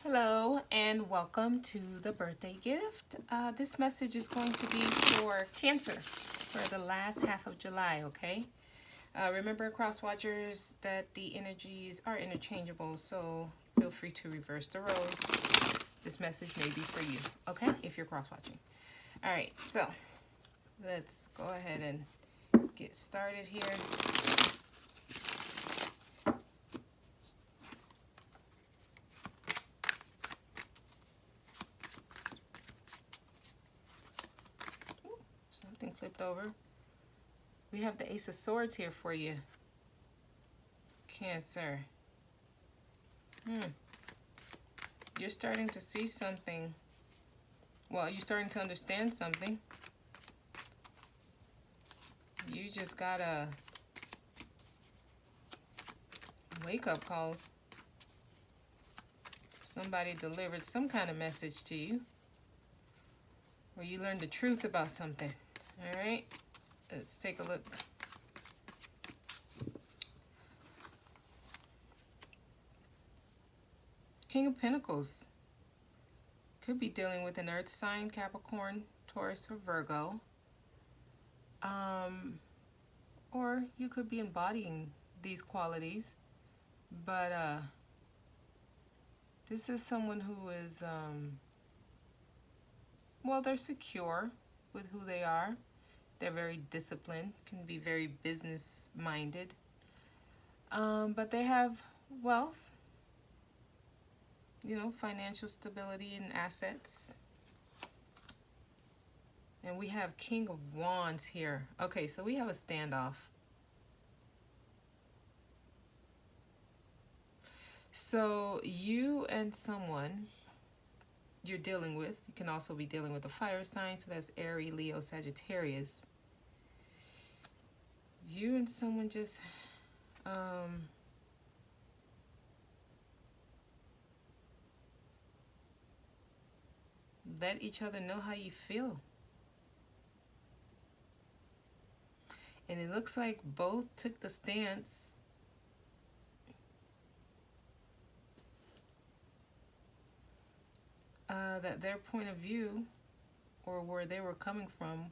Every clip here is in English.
Hello and welcome to the birthday gift. This message is going to be for Cancer for the last half of July, okay? Remember, cross watchers, that the energies are interchangeable, so feel free to reverse the roles. This message may be for you, okay? If you're cross watching. All right, so let's go ahead and get started here. Something flipped over. We have the Ace of Swords here for you, Cancer. You're starting to see something. Well, you're starting to understand something. You just got a wake-up call. Somebody delivered some kind of message to you, or you learned the truth about something. All right, let's take a look. King of Pentacles. Could be dealing with an earth sign, Capricorn, Taurus, or Virgo. Or you could be embodying these qualities. But this is someone who is, well, they're secure with who they are. They're very disciplined, can be very business-minded. But they have wealth, you know, financial stability and assets. And we have King of Wands here. Okay, so we have a standoff. So you and someone you're dealing with, you can also be dealing with a fire sign, so that's Aries, Leo, Sagittarius. You and someone just let each other know how you feel. And it looks like both took the stance that their point of view, or where they were coming from,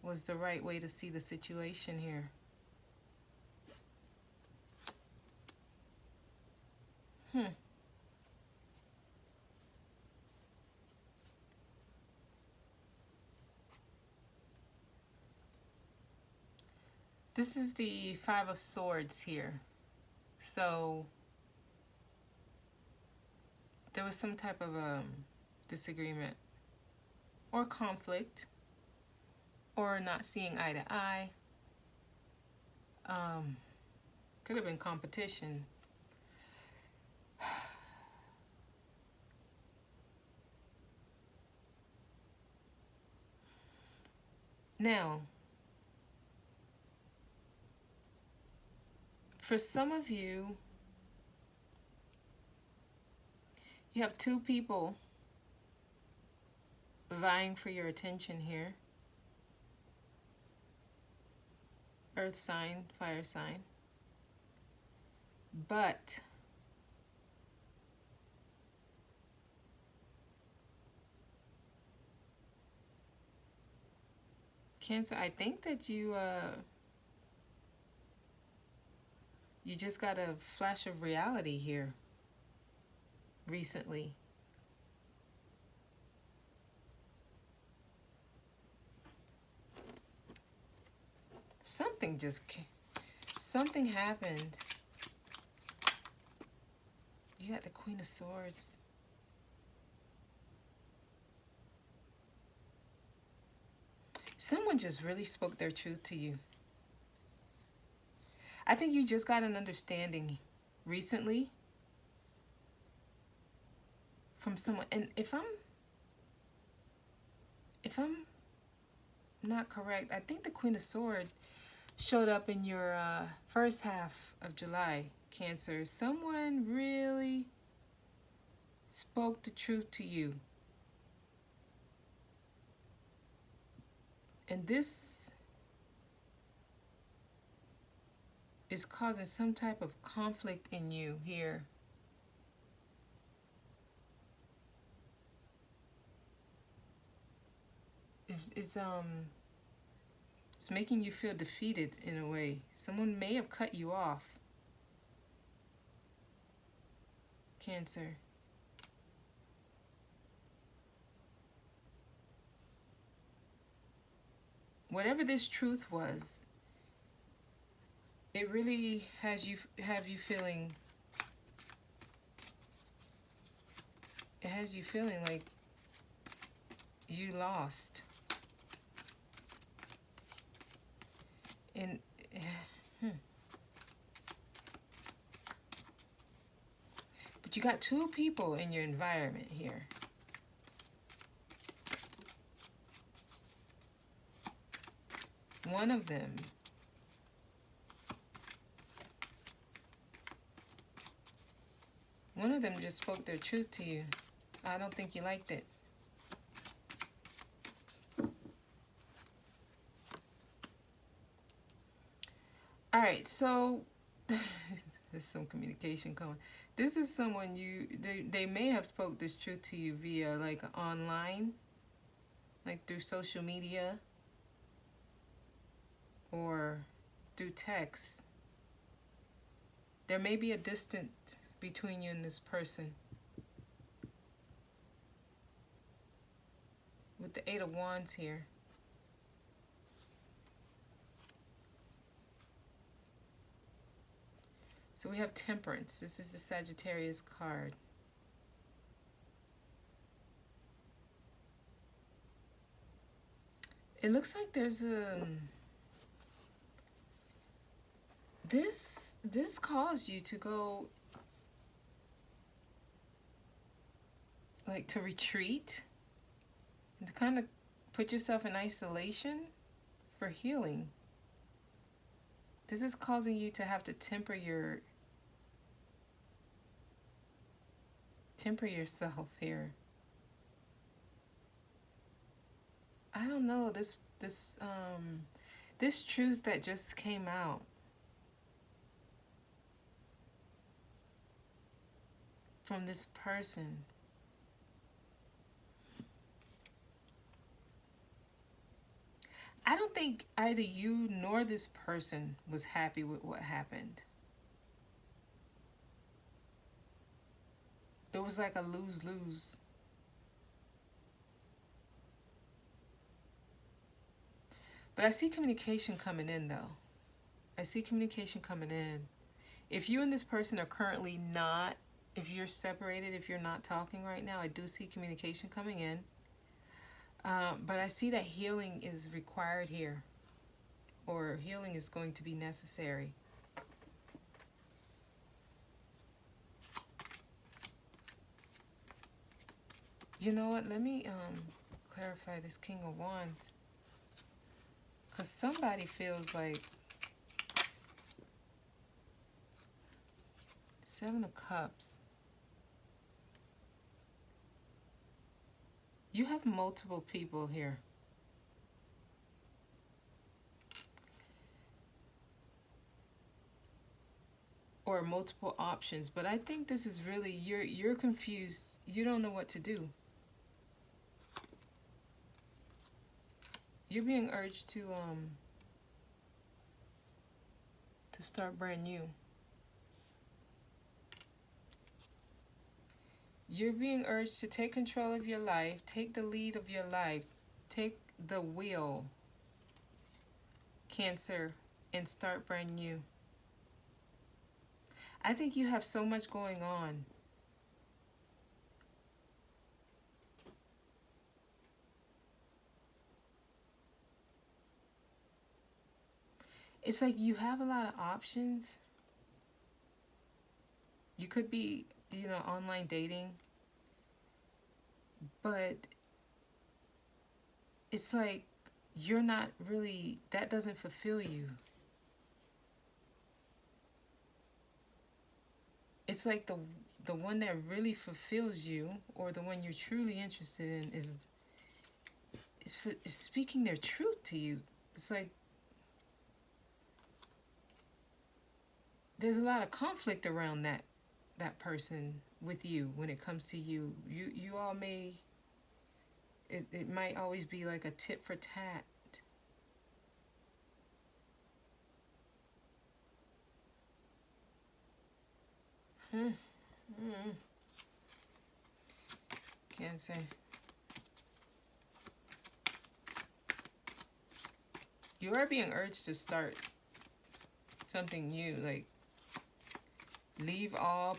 was the right way to see the situation here. This is the Five of Swords here. So there was some type of disagreement or conflict or not seeing eye to eye. Could have been competition. Now, for some of you, you have two people vying for your attention here. Earth sign, fire sign. But Cancer, I think that you just got a flash of reality here recently. Something happened. You got the Queen of Swords. Someone just really spoke their truth to you. I think you just got an understanding recently from someone. And if I'm not correct, I think the Queen of Swords showed up in your first half of July, Cancer. Someone really spoke the truth to you. And this is causing some type of conflict in you here. it's making you feel defeated in a way. Someone may have cut you off. Cancer. Whatever this truth was, it really have you feeling, it has you feeling like you lost. And but you got two people in your environment here. One of them just spoke their truth to you. I don't think you liked it. All right, so there's some communication going. This is someone they may have spoke this truth to you via like online, like through social media or through text. There may be a distance between you and this person. With the Eight of Wands here. So we have Temperance. This is the Sagittarius card. It looks like there's a... This caused you to go... like to retreat. And to kind of put yourself in isolation for healing. This is causing you to have to temper yourself here. I don't know, this truth that just came out from this person. I don't think either you nor this person was happy with what happened. It was like a lose-lose. But I see communication coming in, though. I see communication coming in. If you and this person are currently not, if you're separated, if you're not talking right now, I do see communication coming in. But I see that healing is required here, or healing is going to be necessary. You know what? Let me clarify this King of Wands, because somebody feels like Seven of Cups. You have multiple people here. Or multiple options, but I think this is really, you're confused. You don't know what to do. You're being urged to start brand new. You're being urged to take control of your life, take the lead of your life, take the wheel, Cancer, and start brand new. I think you have so much going on. It's like you have a lot of options. You could be, you know, online dating, but it's like you're not really, that doesn't fulfill you. It's like the one that really fulfills you, or the one you're truly interested in, is speaking their truth to you. It's like there's a lot of conflict around that person with you when it comes to you. You all may, it might always be like a tit for tat. Cancer. You are being urged to start something new, like leave all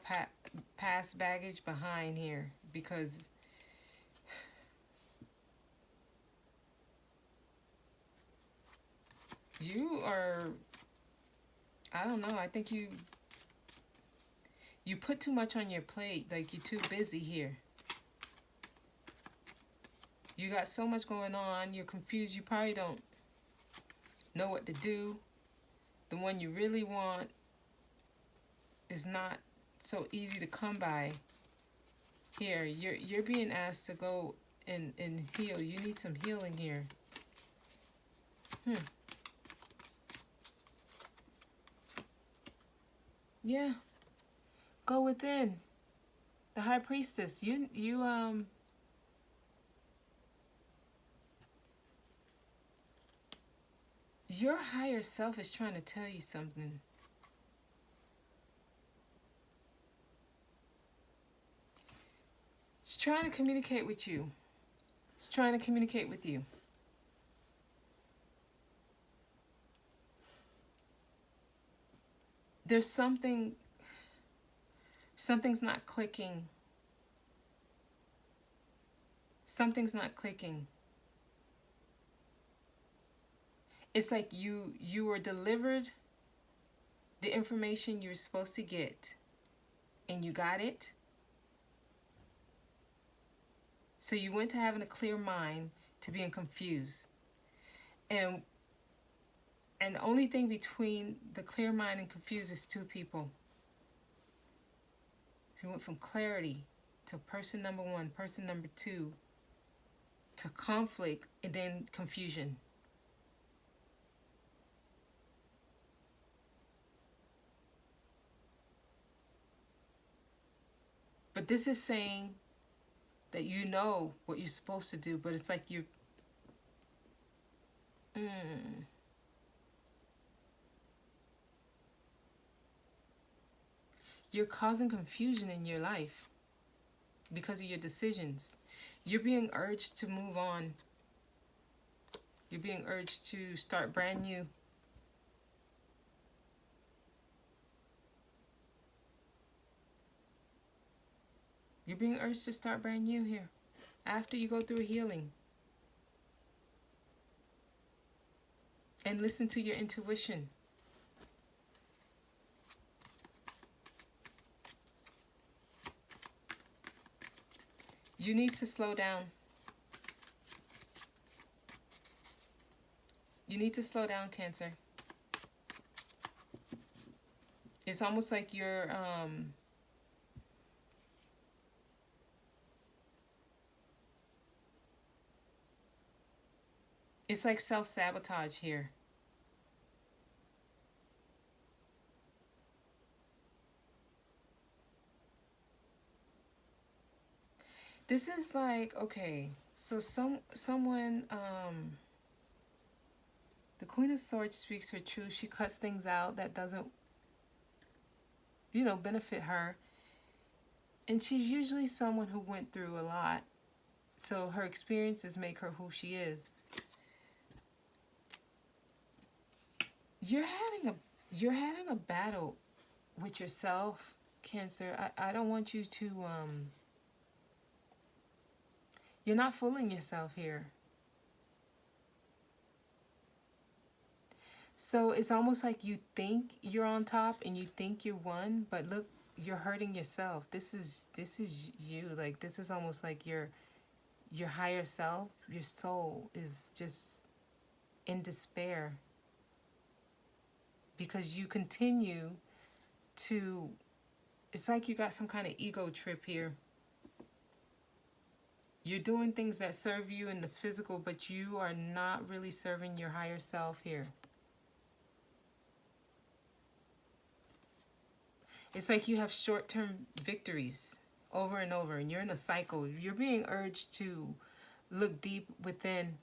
past baggage behind here, because you are, I don't know, I think you put too much on your plate, like you're too busy here. You got so much going on, you're confused, you probably don't know what to do. The one you really want is not so easy to come by. Here, you're being asked to go and heal. You need some healing here. Yeah. Go within. The High Priestess. Your higher self is trying to tell you something. It's trying to communicate with you. It's trying to communicate with you. There's something's not clicking. Something's not clicking. It's like you were delivered the information you were supposed to get, and you got it. So you went to having a clear mind to being confused. And the only thing between the clear mind and confused is two people. You went from clarity to person number one, person number two, to conflict, and then confusion. But this is saying that you know what you're supposed to do, but it's like you're... You're causing confusion in your life because of your decisions. You're being urged to move on. You're being urged to start brand new. You're being urged to start brand new here after you go through a healing. And listen to your intuition. You need to slow down. You need to slow down, Cancer. It's almost like you're it's like self-sabotage here. This is like, okay, so someone, the Queen of Swords speaks her truth. She cuts things out that doesn't, benefit her. And she's usually someone who went through a lot. So her experiences make her who she is. You're having a battle with yourself, Cancer. I don't want you to, you're not fooling yourself here. So it's almost like you think you're on top and you think you won, but look, you're hurting yourself. This is you. Like, this is almost like your higher self, your soul is just in despair. Because you continue to, it's like you got some kind of ego trip here. You're doing things that serve you in the physical, but you are not really serving your higher self here. It's like you have short-term victories over and over, and you're in a cycle. You're being urged to look deep within.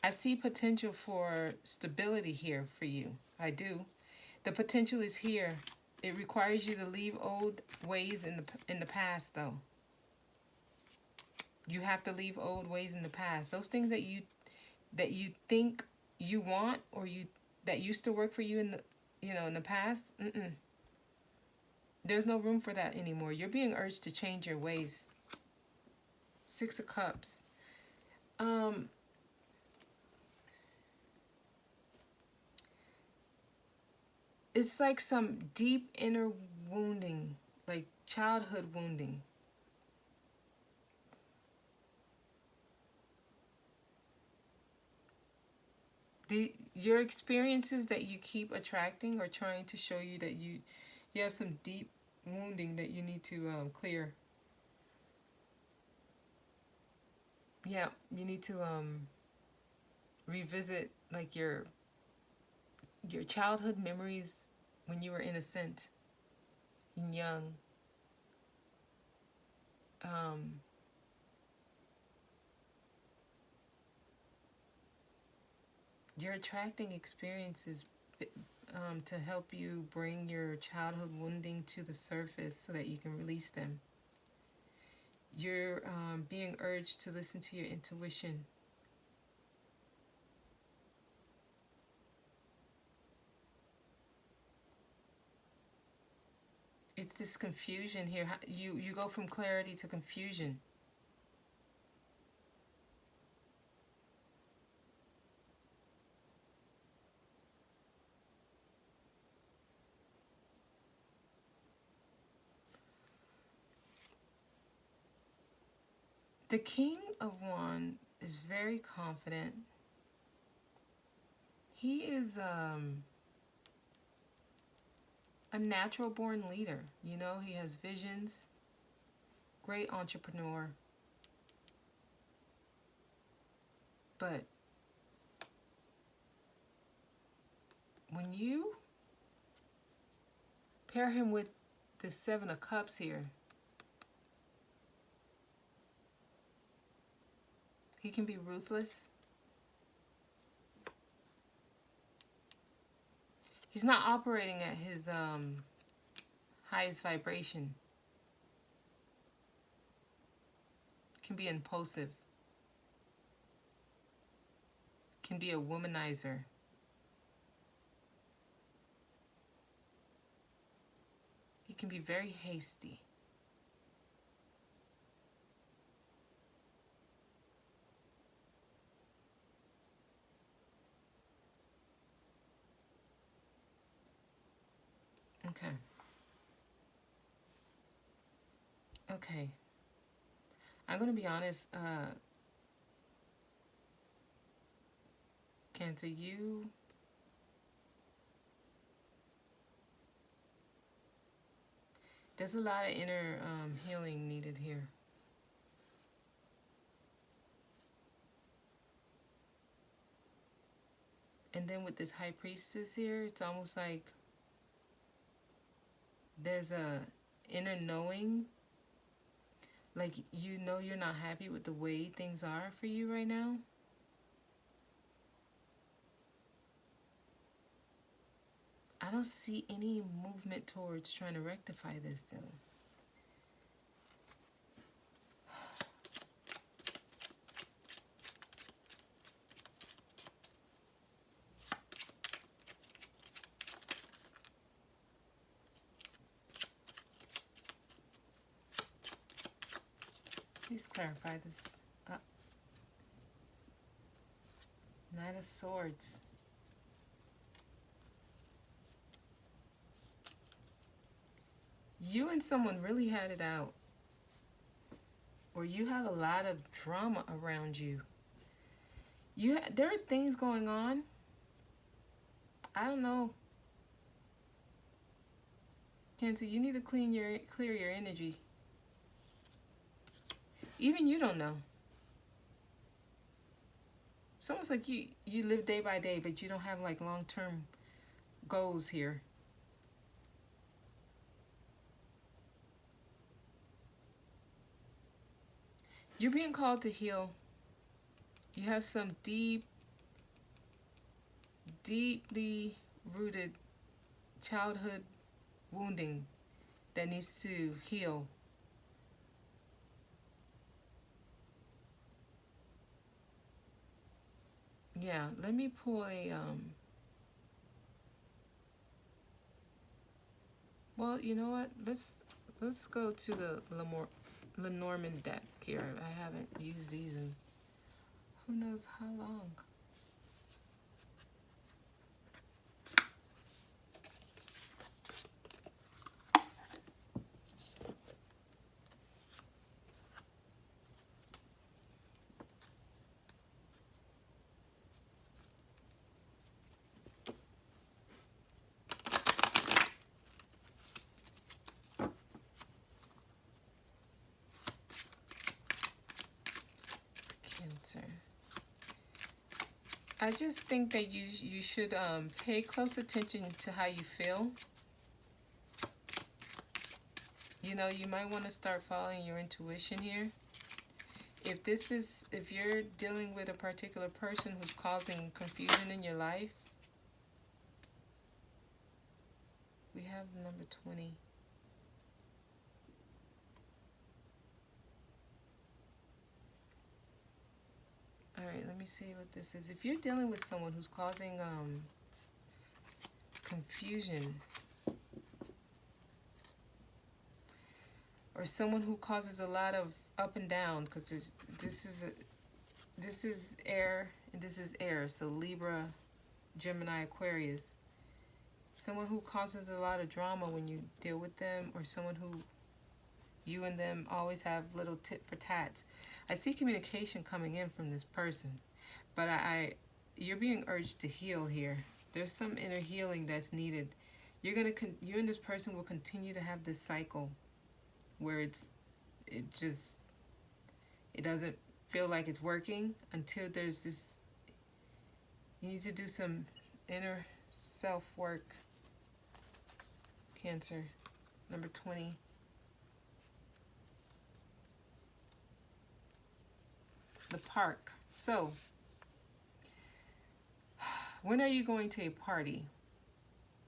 I see potential for stability here for you. I do. The potential is here. It requires you to leave old ways in the past, though. You have to leave old ways in the past. Those things that you think you want, or that used to work for you in the past. There's no room for that anymore. You're being urged to change your ways. Six of Cups. It's like some deep inner wounding, like childhood wounding. Your experiences that you keep attracting are trying to show you that you have some deep wounding that you need to clear. Yeah, you need to revisit like your childhood memories when you were innocent and young. You're attracting experiences to help you bring your childhood wounding to the surface so that you can release them. You're being urged to listen to your intuition. It's this confusion here. You go from clarity to confusion. The King of Wands is very confident. He is a natural born leader. You know, he has visions. Great entrepreneur. But when you pair him with the Seven of Cups here, he can be ruthless. He's not operating at his highest vibration. Can be impulsive. Can be a womanizer. He can be very hasty. Okay. I'm going to be honest, Cancer, there's a lot of inner healing needed here. And then with this High Priestess here, it's almost like there's a inner knowing. Like, you know you're not happy with the way things are for you right now. I don't see any movement towards trying to rectify this, though. Please clarify this. Knight of Swords. You and someone really had it out. Or you have a lot of drama around you. There are things going on. I don't know. Cancer, you need to clear your energy. Even you don't know. It's almost like you live day by day, but you don't have like long-term goals here. You're being called to heal. You have some deeply rooted childhood wounding that needs to heal. Yeah, let me pull a well, you know what? Let's go to the Lenormand deck here. I haven't used these in who knows how long. Cancer. I just think that you should pay close attention to how you feel. You know, you might want to start following your intuition here. If you're dealing with a particular person who's causing confusion in your life, we have number 20. All right, let me see what this is. If you're dealing with someone who's causing confusion, or someone who causes a lot of up and down, because this is air and this is air, so Libra, Gemini, Aquarius. Someone who causes a lot of drama when you deal with them, or someone who you and them always have little tit for tats. I see communication coming in from this person, but you're being urged to heal here. There's some inner healing that's needed. You and this person will continue to have this cycle where it doesn't feel like it's working until there's this. You need to do some inner self work. Cancer, number 20. The park. So, when are you going to a party?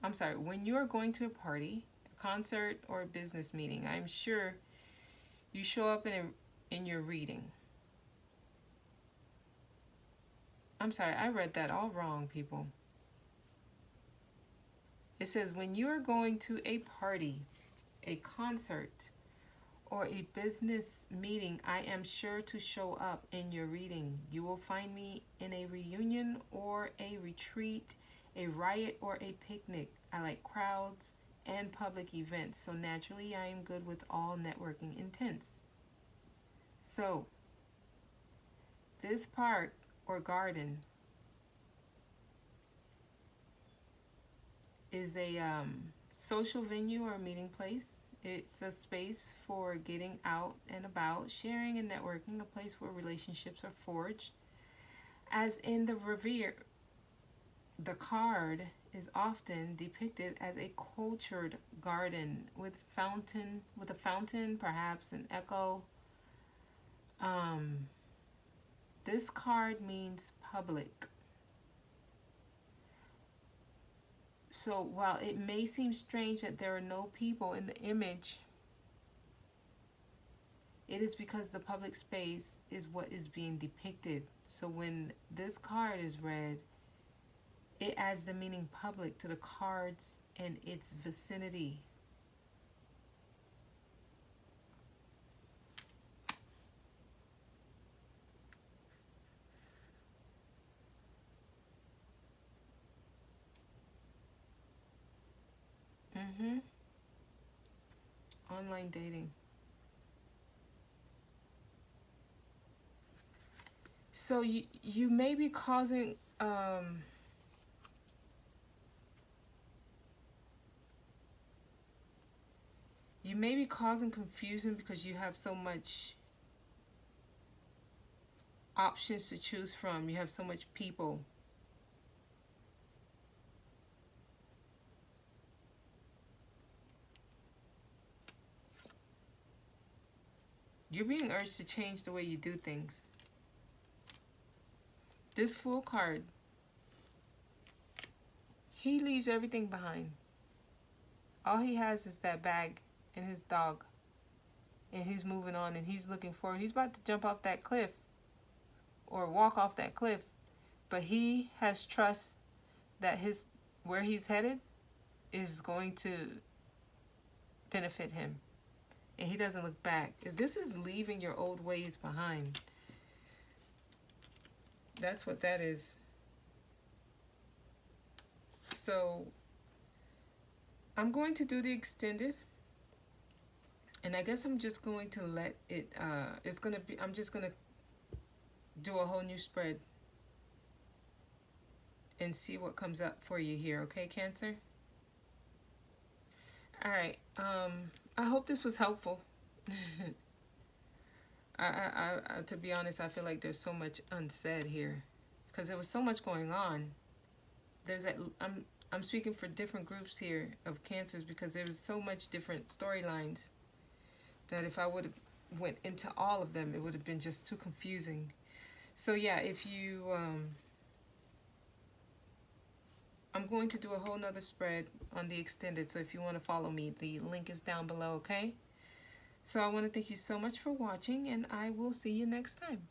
I'm sorry, when you are going to a party, a concert, or a business meeting, I'm sure you show up in your reading. I'm sorry, I read that all wrong, people. It says, when you are going to a party, a concert, or a business meeting, I am sure to show up in your reading. You will find me in a reunion or a retreat, a riot or a picnic. I like crowds and public events, so naturally I am good with all networking intents. So, this park or garden is a social venue or meeting place. It's a space for getting out and about, sharing and networking, a place where relationships are forged. As in the Revere, the card is often depicted as a cultured garden with a fountain, perhaps an echo. This card means public. So while it may seem strange that there are no people in the image, it is because the public space is what is being depicted. So when this card is read, it adds the meaning public to the cards and its vicinity. Online dating. So you may be causing confusion because you have so much options to choose from. You have so much people. You're being urged to change the way you do things. This Fool card, he leaves everything behind. All he has is that bag and his dog. And he's moving on and he's looking forward. He's about to jump off that cliff or walk off that cliff. But he has trust that where he's headed is going to benefit him. And he doesn't look back. This is leaving your old ways behind. That's what that is. So I'm going to do the extended. And I guess I'm just going to let it, I'm just going to do a whole new spread and see what comes up for you here. Okay, Cancer? All right. I hope this was helpful. To be honest, I feel like there's so much unsaid here because there was so much going on. I'm speaking for different groups here of Cancers because there was so much different storylines that if I would have went into all of them, it would have been just too confusing. So yeah, if you, I'm going to do a whole nother spread on the extended. So if you want to follow me, the link is down below, okay? So I want to thank you so much for watching, and I will see you next time.